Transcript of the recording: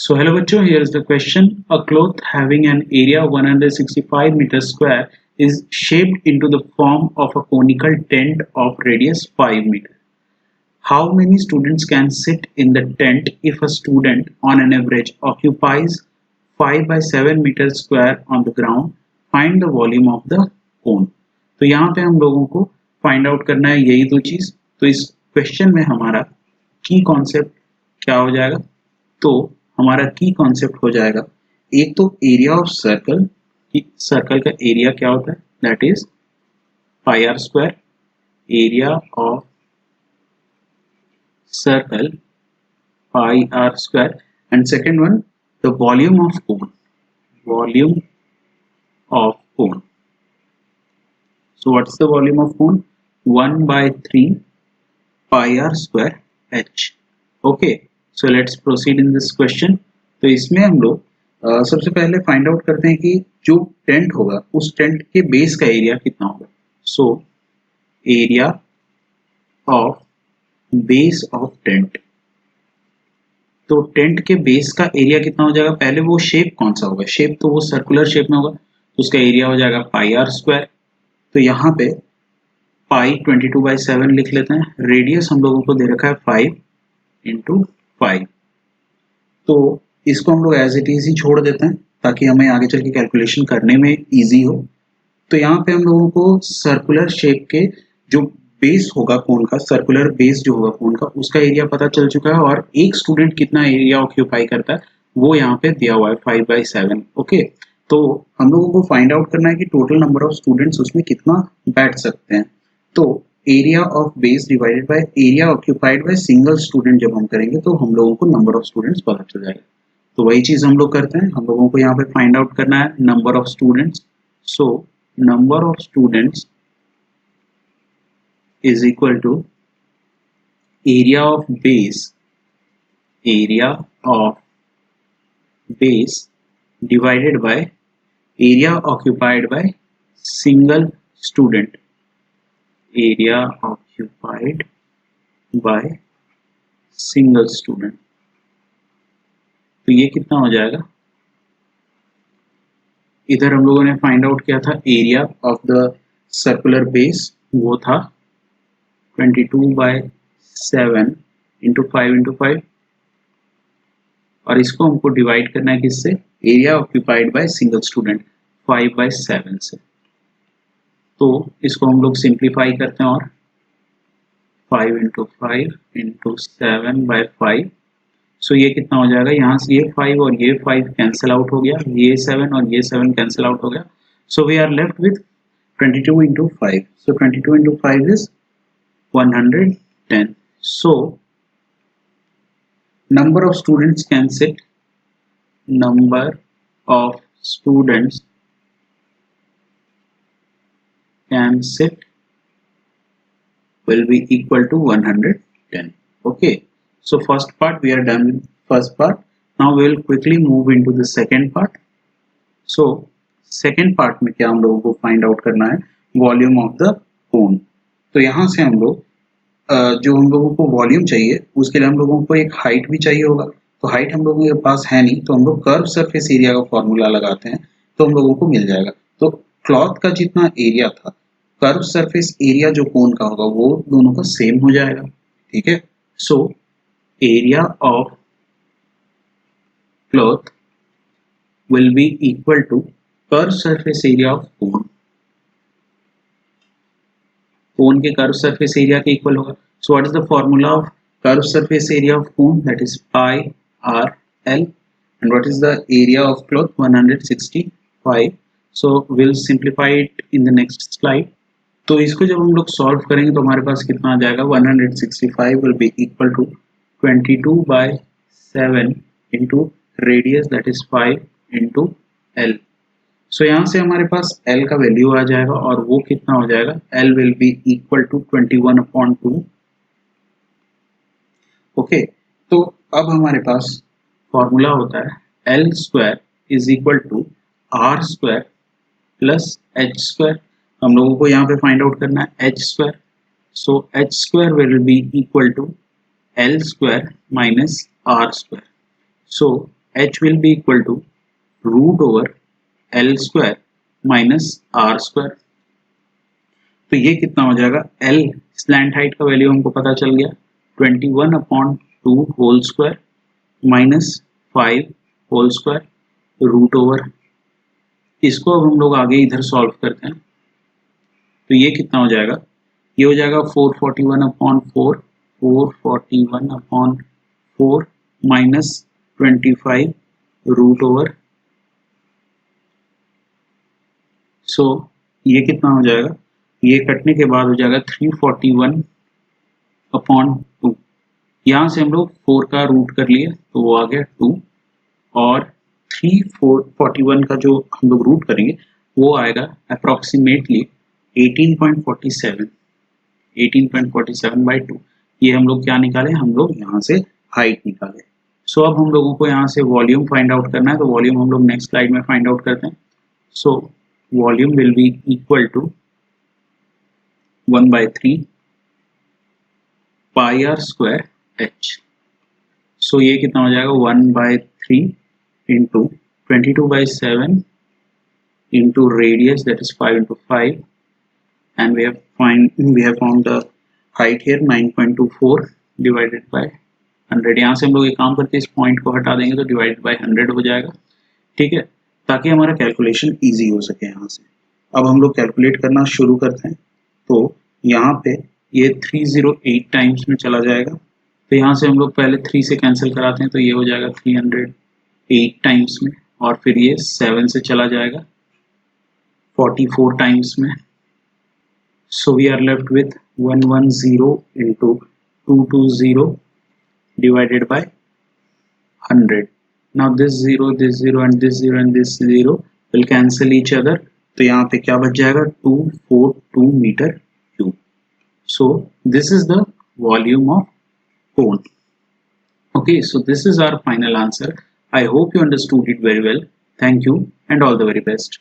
So hello bachcho, here is the question. A cloth having an area 165 meters square is shaped into the form of a conical tent of radius 5 meters. How many students can sit in the tent if a student on an average occupies 5 by 7 meters square on the ground? Find the volume of the cone. तो यहाँ पे हम लोगों को find out करना है यही दो चीज. तो इस क्वेश्चन में हमारा की कॉन्सेप्ट क्या हो जाएगा? तो हमारा की कॉन्सेप्ट हो जाएगा एक तो एरिया ऑफ सर्कल. सर्कल का एरिया क्या होता है? That is pi r square. Area of circle pi r square. And second one the volume of cone. Volume of cone. So what's the volume of cone? 1 by 3 pi r square h. Okay, so let's proceed in this question. तो इसमें हम लोग सबसे पहले find out करते हैं कि जो टेंट होगा उस टेंट के बेस का एरिया कितना होगा. सो area of base of tent. तो टेंट के बेस का एरिया कितना हो जाएगा? पहले वो शेप कौन सा होगा? शेप तो वो सर्कुलर शेप में होगा, तो उसका एरिया हो जाएगा पाई आर स्क्वायर. तो यहाँ पे पाई 22/7 लिख लेते हैं. रेडियस हम लोगों को दे रखा है 5 इंटू 5. तो इसको हम लोग एज इट इज ही छोड़ देते हैं ताकि हमें आगे चल के कैलकुलेशन करने में इजी हो. तो यहाँ पे हम लोगों को सर्कुलर शेप के जो बेस होगा कोन का, सर्कुलर बेस जो होगा कोन का, उसका एरिया पता चल चुका है और एक स्टूडेंट कितना एरिया ऑक्यूपाई करता है वो यहाँ पे दिया हुआ है 5/7. ओके, तो हम लोगों को फाइंड आउट करना है कि टोटल नंबर ऑफ स्टूडेंट्स उसमें कितना बैठ सकते हैं. तो area of base divided by area occupied by single student जब हम करेंगे तो हम लोगों को नंबर ऑफ स्टूडेंट्स पता चल जाएगा. तो वही चीज हम लोग करते हैं. हम लोगों को यहाँ पे फाइंड आउट करना है number of students. So number of students is equal to area of base. Area of base divided by area occupied by single student. Area occupied by single student. तो ये कितना हो जाएगा? इधर हम लोगों ने फाइंड आउट किया था area of the circular base, वो था 22/7 इंटू 5 और इसको हमको डिवाइड करना है किससे? Area occupied by single student 5/7 से. तो इसको हम लोग सिंप्लीफाई करते हैं और 5 इंटू 5 इंटू 7/5. सो ये कितना हो जाएगा? यहाँ से ये 5 और ये 5 कैंसिल आउट हो गया, ये 7 और ये 7 कैंसिल आउट हो गया. So we are left with 22 into 5. So 22 into 5 is 110. So number of students can sit. Number of students can sit will be equal to 110. Okay, so first part we are done with first part. Now we will quickly move into the second part. So second part में क्या हम लोगों को find out करना है? Volume of the cone. तो यहाँ से हम लोग जो हम लोगों को वॉल्यूम चाहिए उसके लिए हम लोगों को एक हाइट भी चाहिए होगा. तो हाइट हम लोगों के पास है नहीं, तो हम लोग कर्व सरफेस एरिया का फॉर्मूला लगाते हैं तो हम लोगों को मिल जाएगा. तो क्लॉथ का जितना एरिया था, कर्व सरफेस एरिया जो कोन का होगा वो दोनों का सेम हो जाएगा. ठीक है. So area of cloth will be equal to curve surface area of cone. Cone के कर्व सरफेस एरिया के इक्वल होगा. So what is the formula of curve surface area of cone? That is pi r l. And what is the area of cloth? 165. So will simplify it in the next slide. तो इसको जब हम लोग solve करेंगे तो हमारे पास कितना आ जाएगा? 165 will be equal to 22/7 into radius that is 5 into l. So यहाँ से हमारे पास L का वैल्यू आ जाएगा और वो कितना हो जाएगा? L will be equal to 21/2. Okay, तो अब हमारे पास फॉर्मूला होता है L square is equal to R square plus H square. हम लोगों को यहाँ पे फाइंड आउट करना है H square. So H square will be equal to L square minus R square. So h will be equal to root over l square minus r square। तो ये कितना हो जाएगा, l स्लैंट हाइट का value हमको पता चल गया 21/2 whole square minus 5 whole square root over. इसको अब हम लोग आगे इधर सॉल्व करते हैं तो ये कितना हो जाएगा, ये हो जाएगा 441/4 माइनस 25 रूट ओवर। सो ये कितना हो जाएगा, ये कटने के बाद हो जाएगा 341/2। यहाँ से हम लोग 4 का रूट कर लिए तो वो आ गया 2 और 341 का जो हम लोग रूट करेंगे वो आएगा अप्रोक्सीमेटली 18.47/2। ये हम लोग क्या निकाले, हम लोग यहाँ से हाइट निकाले। सो अब हम लोगों को यहाँ से वॉल्यूम फाइंड आउट करना है, तो वॉल्यूम हम लोग नेक्स्ट स्लाइड में फाइंड आउट करते हैं। So volume will be equal to 1/3 pi r square h। So ये कितना हो जाएगा 1/3 into 22/7 into radius, that is 5 into 5, and we have found the height here 9.24 divided by 100। यहाँ से हम लोग एक काम करके इस पॉइंट को हटा देंगे तो डिवाइडेड बाय 100 हो जाएगा, ठीक है, ताकि हमारा कैलकुलेशन इजी हो सके। यहाँ से अब हम लोग कैलकुलेट करना शुरू करते हैं। तो यहाँ पे ये 308 टाइम्स में चला जाएगा, तो यहाँ से हम लोग पहले 3 से कैंसिल कराते हैं तो ये हो जाएगा 308 टाइम्स में, और फिर ये 7 से चला जाएगा 44 टाइम्स में। So we are left with 110 into 220 divided by 100। Now this 0 and this 0 and this 0 will cancel each other, तो यहाँ पे क्या बच जाएगा 242 metre cube. So this is the volume of cone। Okay, so this is our final answer. I hope you understood it very well. Thank you and all the very best.